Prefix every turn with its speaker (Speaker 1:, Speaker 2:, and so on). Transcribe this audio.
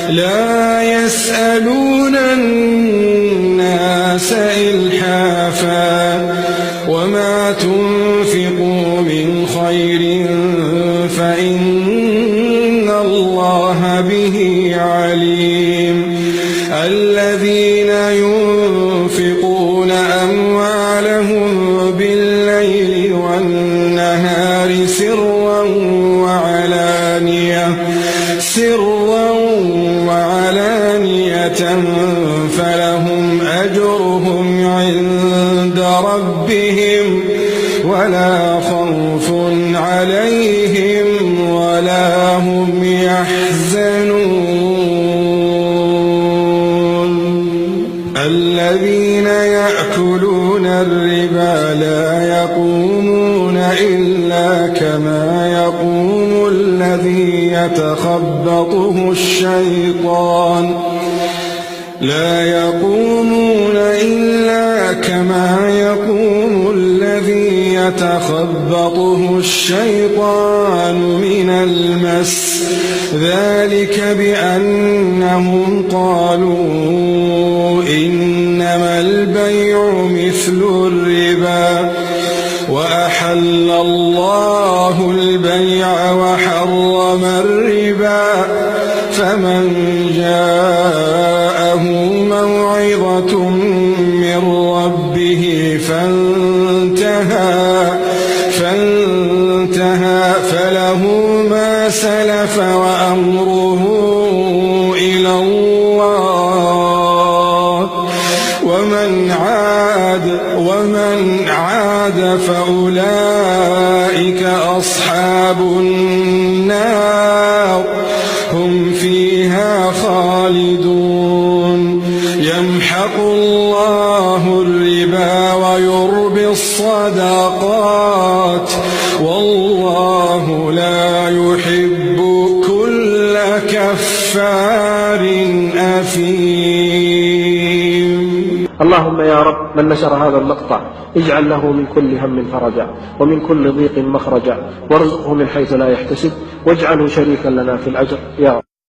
Speaker 1: لا يسألون الناس إلحافا وما تنفقوا من خير فإن الله به عليم. الذين ينفقون أموالهم بالليل والنهار سرا وعلانية فلهم أجرهم عند ربهم ولا خوف عليهم ولا هم يحزنون. الذين يأكلون الربا لا يقومون إلا كما يقوم الذي يتخبطه الشيطان من المس، ذلك بأنهم قالوا إنما البيع مثل الربا وأحل الله البيع وحرم الربا، فمن جاءه موعظة من ربه فانتهى فله ما سلف وأمره إلى الله، ومن عاد فأولئك أصحاب النار هم فيها خالدون. يمحق الله الربا ويربي الصدقات والله لا يحب كل كفار أثيم.
Speaker 2: اللهم يا رب من نشر هذا المقطع اجعل له من كل هم فرجا ومن كل ضيق مخرجا، وارزقه من حيث لا يحتسب، واجعله شريكا لنا في الأجر يا رب.